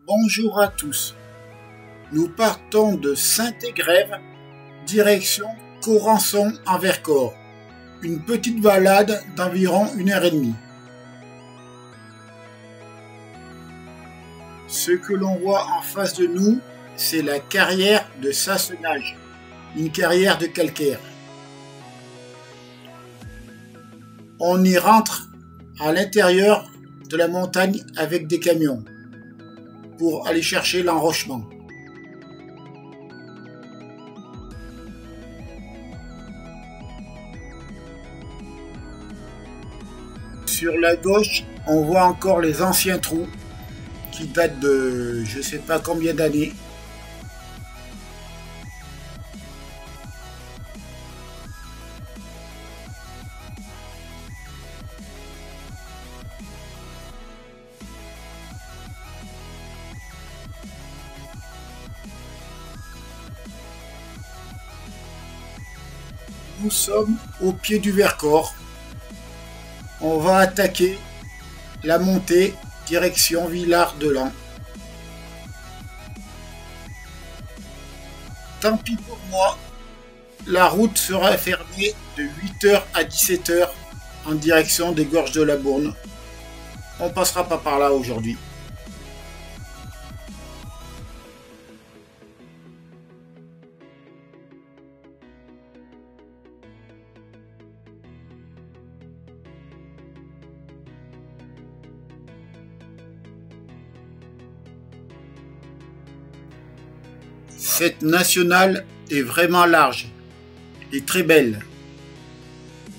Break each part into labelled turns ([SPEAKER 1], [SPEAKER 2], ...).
[SPEAKER 1] Bonjour à tous. Nous partons de Saint-Égrève, direction Corançon en Vercors. Une petite balade d'environ 1h30. Ce que l'on voit en face de nous, c'est la carrière de Sassenage, une carrière de calcaire. On y rentre à l'intérieur de la montagne avec des camions pour aller chercher l'enrochement. Sur la gauche, on voit encore les anciens trous qui datent de je ne sais pas combien d'années. Nous sommes au pied du Vercors. On va attaquer la montée direction Villard-de-Lans. Tant pis pour moi, la route sera fermée de 8h à 17h en direction des gorges de la Bourne. On passera pas par là aujourd'hui. Cette nationale est vraiment large et très belle.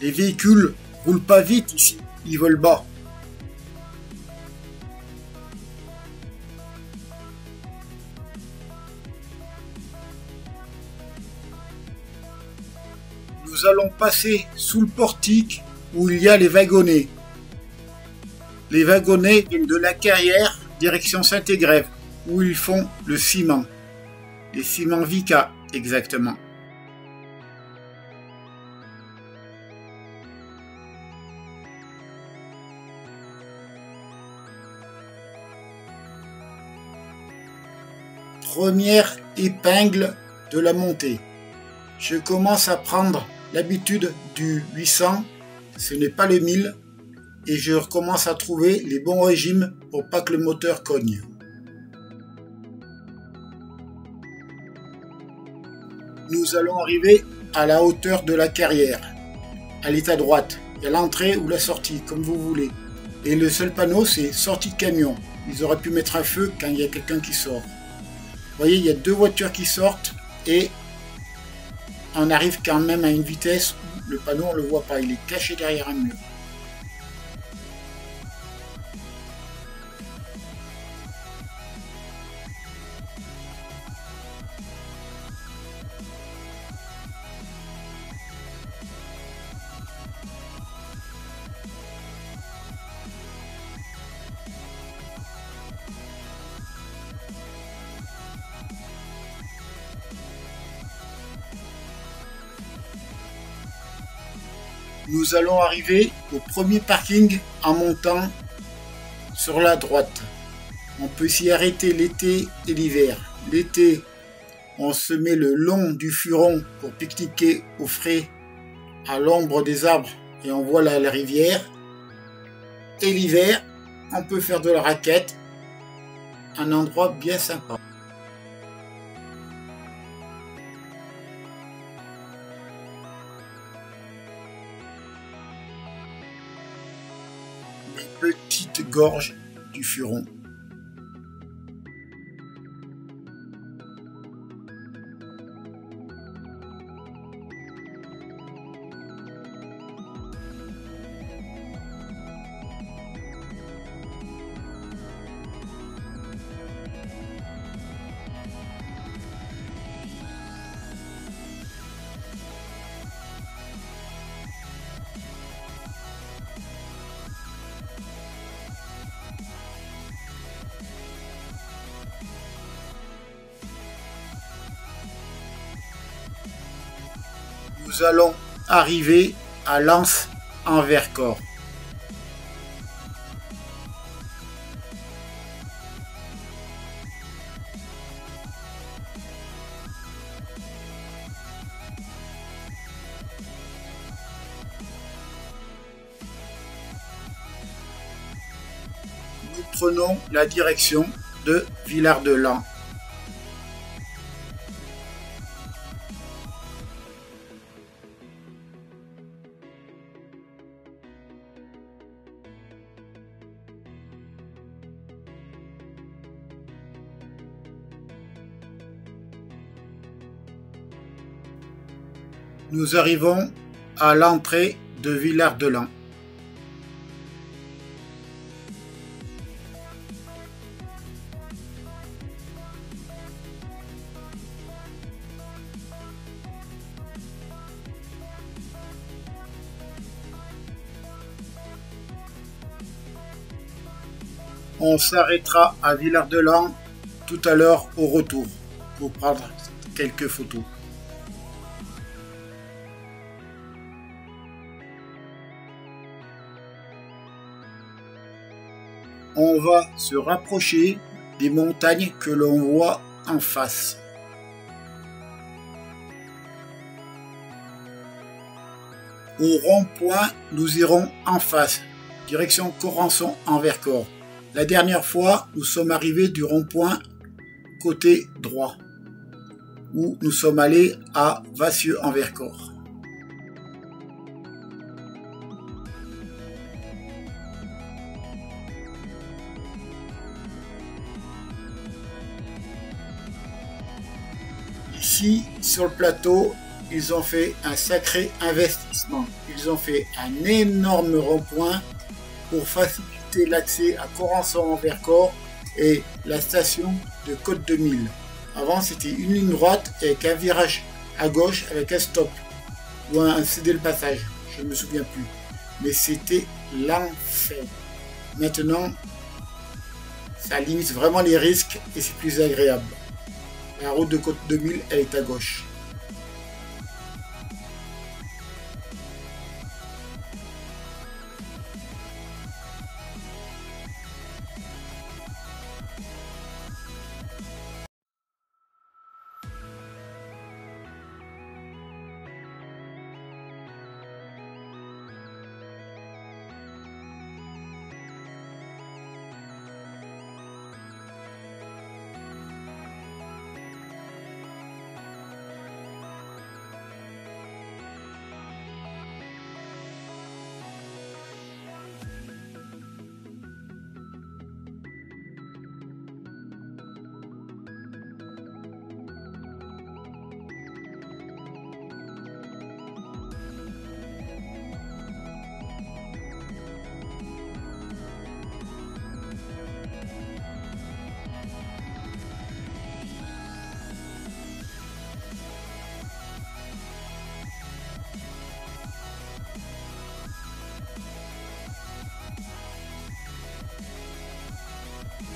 [SPEAKER 1] Les véhicules roulent pas vite ici, ils volent bas. Nous allons passer sous le portique où il y a les wagonnets. Les wagonnets viennent de la carrière direction Saint-Égrève où ils font le ciment. Les ciments Vicat, exactement. Première épingle de la montée. Je commence à prendre l'habitude du 800, ce n'est pas le 1000, et je recommence à trouver les bons régimes pour pas que le moteur cogne. Nous allons arriver à la hauteur de la carrière. Elle est à droite. Il y a l'entrée ou la sortie, comme vous voulez. Et le seul panneau, c'est sortie de camion. Ils auraient pu mettre un feu quand il y a quelqu'un qui sort. Vous voyez, il y a deux voitures qui sortent et on arrive quand même à une vitesse où le panneau, on ne le voit pas. Il est caché derrière un mur. Nous allons arriver au premier parking en montant sur la droite. On peut s'y arrêter l'été et l'hiver. L'été, on se met le long du furon pour pique-niquer au frais à l'ombre des arbres et on voit la rivière. Et l'hiver, on peut faire de la raquette, un endroit bien sympa. Les petites gorges du Furon. Nous allons arriver à Lens en Vercors. prenons la direction de Villard-de-Lans. Nous arrivons à l'entrée de Villard-de-Lans. On s'arrêtera à Villard-de-Lans tout à l'heure au retour pour prendre quelques photos. On va se rapprocher des montagnes que l'on voit en face. Au rond-point, nous irons en face, direction Corançon en Vercors. La dernière fois, nous sommes arrivés du rond-point côté droit, où nous sommes allés à Vassieux en Vercors. Ici, sur le plateau, ils ont fait un sacré investissement. Ils ont fait un énorme rond-point pour faciliter l'accès à Corançon en Vercors et la station de Côte-de-Mille. Avant, c'était une ligne droite avec un virage à gauche avec un stop ou un céder le passage. Je ne me souviens plus. Mais c'était l'enfer. Maintenant, ça limite vraiment les risques et c'est plus agréable. La route de Côte-de-Mille, elle est à gauche.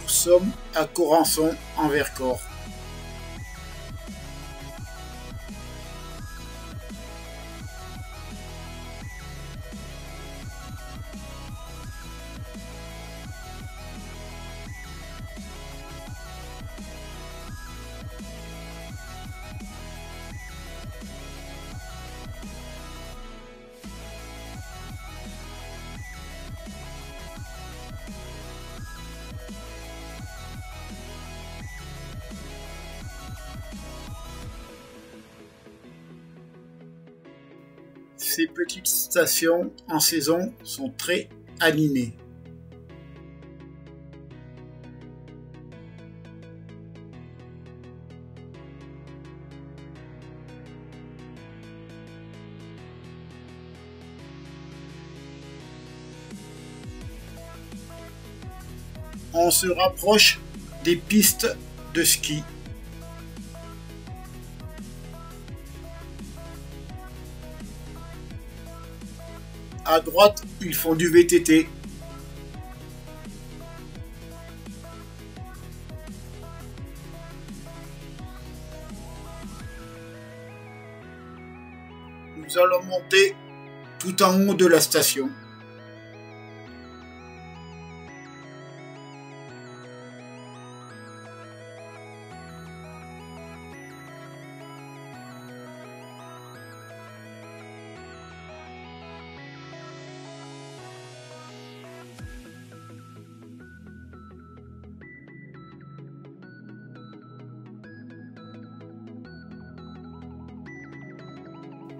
[SPEAKER 1] Nous sommes à Corançon en Vercors. Ces petites stations en saison sont très animées. On se rapproche des pistes de ski. À droite, ils font du VTT. Nous allons monter tout en haut de la station.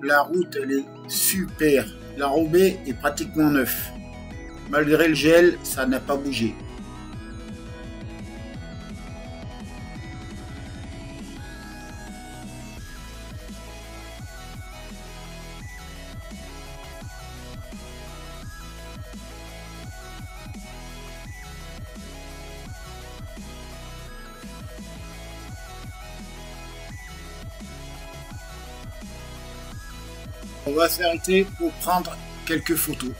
[SPEAKER 1] la route elle est super. L'enrobé est pratiquement neuf. Malgré le gel, ça n'a pas bougé. On va s'arrêter pour prendre quelques photos.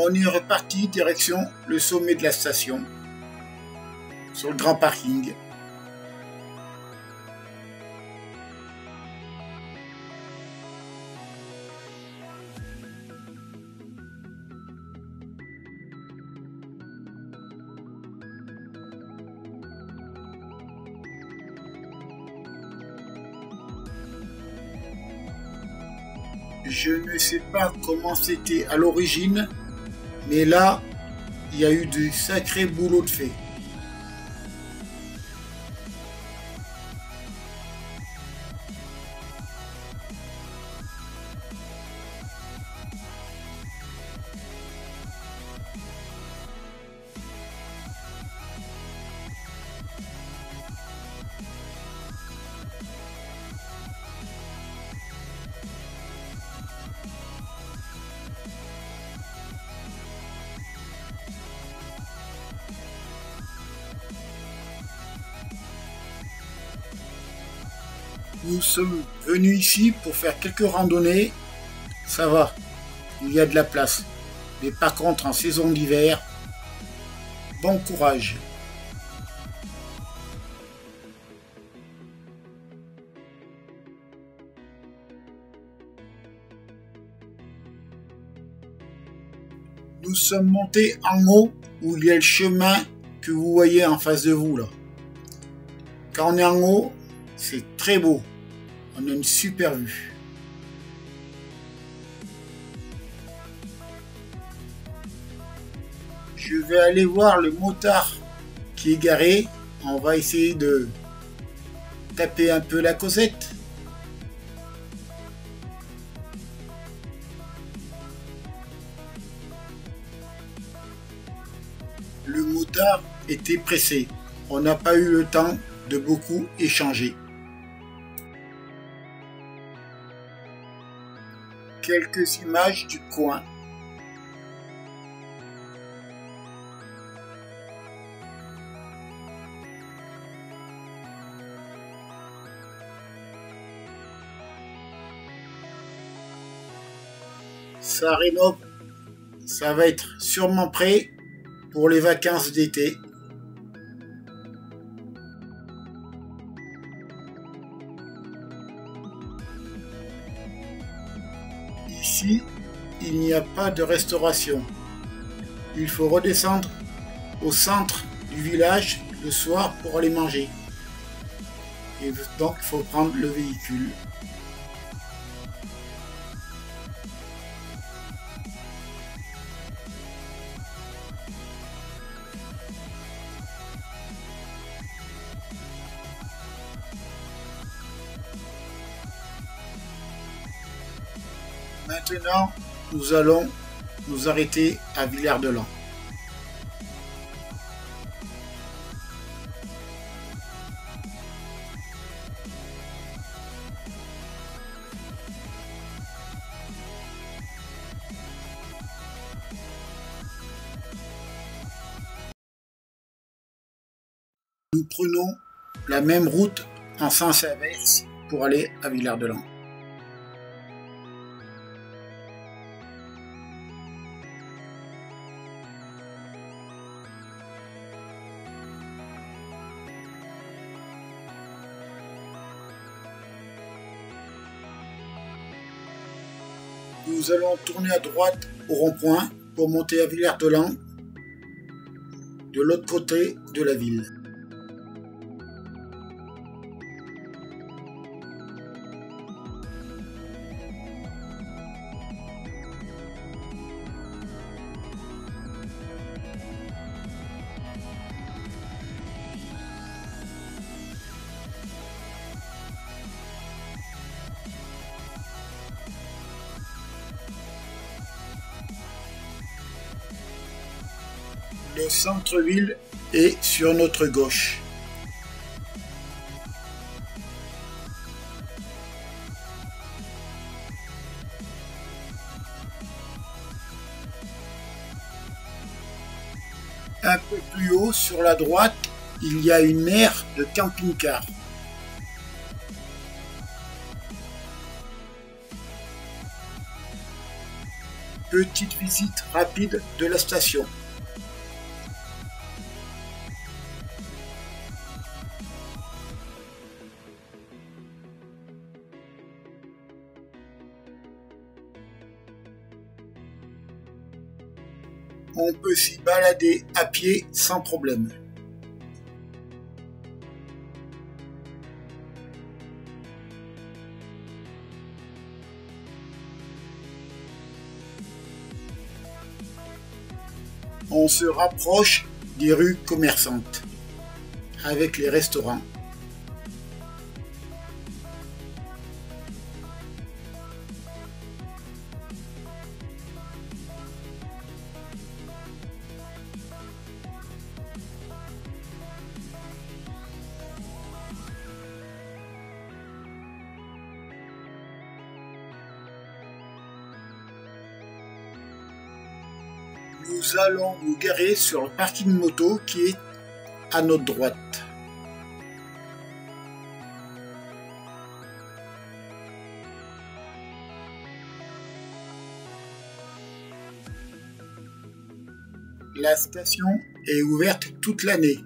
[SPEAKER 1] On est reparti direction le sommet de la station, sur le grand parking. Je ne sais pas comment c'était à l'origine, mais là, il y a eu de sacrés boulots de fait. Nous sommes venus ici pour faire quelques randonnées. Ça va, il y a de la place. Mais par contre, en saison d'hiver, bon courage. Nous sommes montés en haut où il y a le chemin que vous voyez en face de vous là. Quand on est en haut, c'est très beau. On a une super vue. Je vais aller voir le motard qui est garé. On va essayer de taper un peu la causette. Le motard était pressé. On n'a pas eu le temps de beaucoup échanger. Quelques images du coin. Ça rénove, ça va être sûrement prêt pour les vacances d'été. Ici, il n'y a pas de restauration. Il faut redescendre au centre du village le soir pour aller manger. Et donc, il faut prendre le véhicule. Maintenant, nous allons nous arrêter à Villard-de-Lans. Nous prenons la même route en sens inverse pour aller à Villard-de-Lans. Nous allons tourner à droite au rond-point pour monter à Villard-de-Lans, de l'autre côté de la ville. Le centre-ville est sur notre gauche. Un peu plus haut, sur la droite, il y a une aire de camping-car. Petite visite rapide de la station. On peut s'y balader à pied sans problème. On se rapproche des rues commerçantes avec les restaurants. Nous allons nous garer sur le parking moto qui est à notre droite. La station est ouverte toute l'année.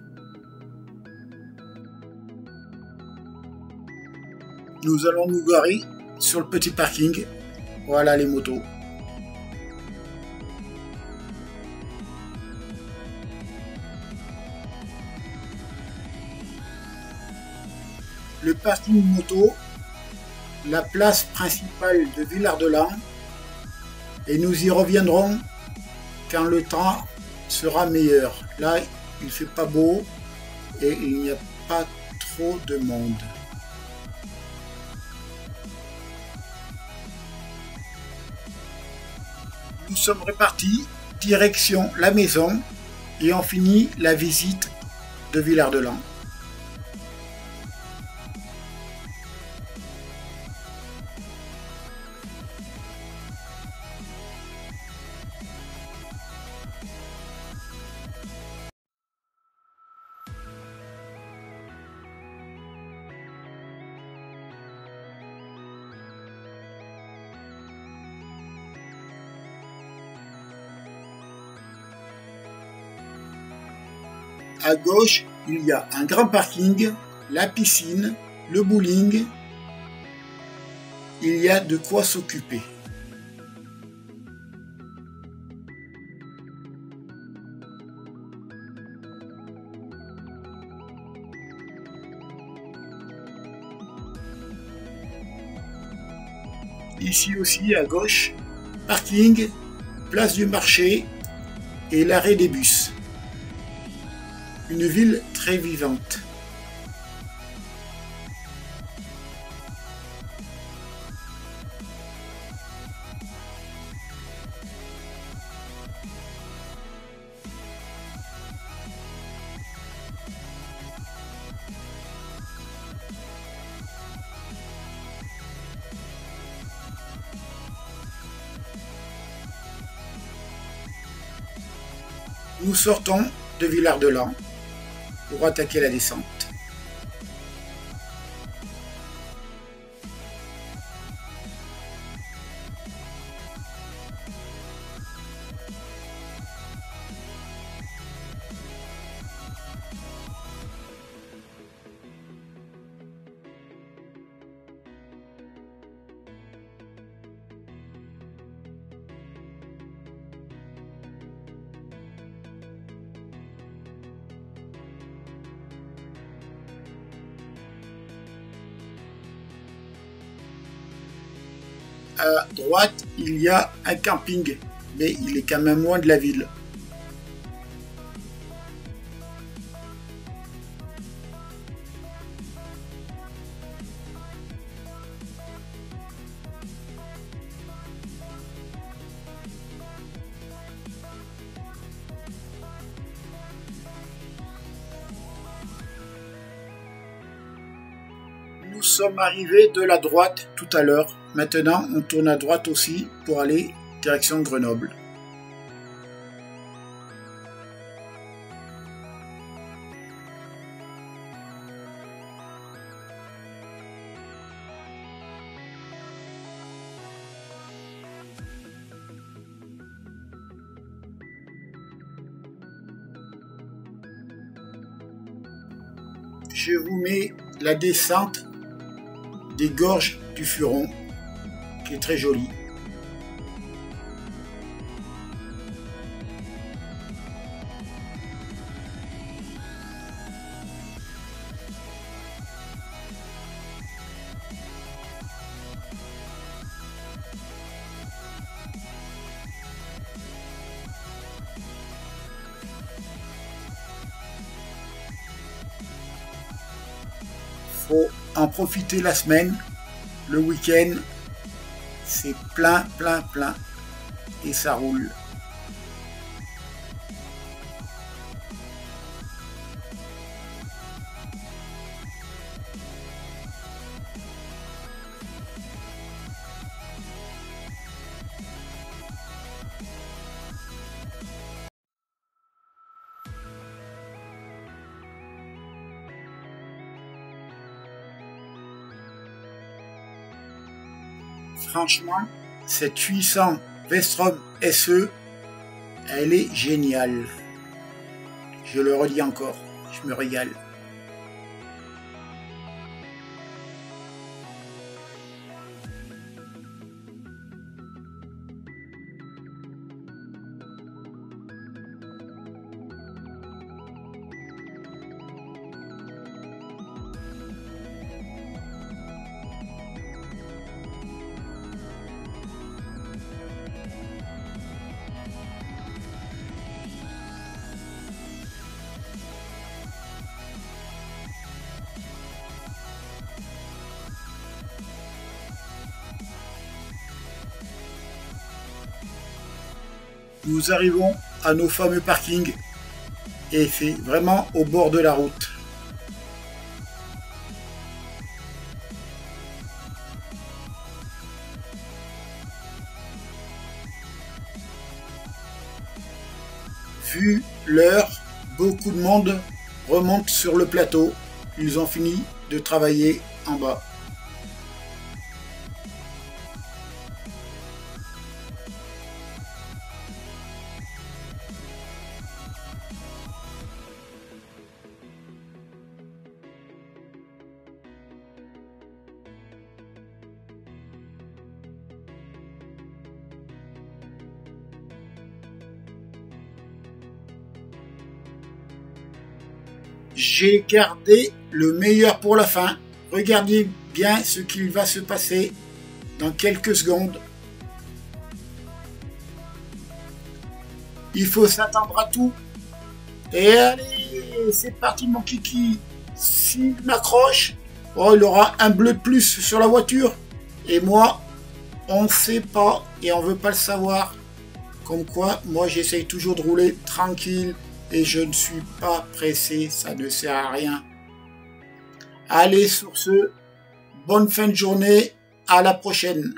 [SPEAKER 1] Nous allons nous garer sur le petit parking. Voilà les motos. Le parking moto, la place principale de Villard-de-Lans, et nous y reviendrons quand le temps sera meilleur. Là, il fait pas beau et il n'y a pas trop de monde. Nous sommes repartis, direction la maison, et on finit la visite de Villard-de-Lans. À gauche, il y a un grand parking, la piscine, le bowling. Il y a de quoi s'occuper. Ici aussi, à gauche, parking, place du marché et l'arrêt des bus. Une ville très vivante. Nous sortons de Villard-de-Lans pour attaquer la descente. à droite, il y a un camping, mais il est quand même loin de la ville. Nous sommes arrivés de la droite tout à l'heure. Maintenant, on tourne à droite aussi pour aller direction Grenoble. Je vous mets la descente des gorges du Furon, qui est très jolie. Faut en profiter la semaine, le week-end, c'est plein, et ça roule. Franchement, cette 800 Vestrom SE, elle est géniale. Je le redis encore, je me régale. Nous arrivons à nos fameux parkings et c'est vraiment au bord de la route. Vu l'heure, beaucoup de monde remonte sur le plateau. Ils ont fini de travailler en bas. J'ai gardé le meilleur pour la fin. Regardez bien ce qu'il va se passer dans quelques secondes. Il faut s'attendre à tout. Et allez, c'est parti mon kiki. S'il m'accroche, oh, il aura un bleu de plus sur la voiture. Et moi, on ne sait pas et on ne veut pas le savoir. Comme quoi, moi j'essaye toujours de rouler tranquille. Et je ne suis pas pressé, ça ne sert à rien. Allez, sur ce, bonne fin de journée, à la prochaine.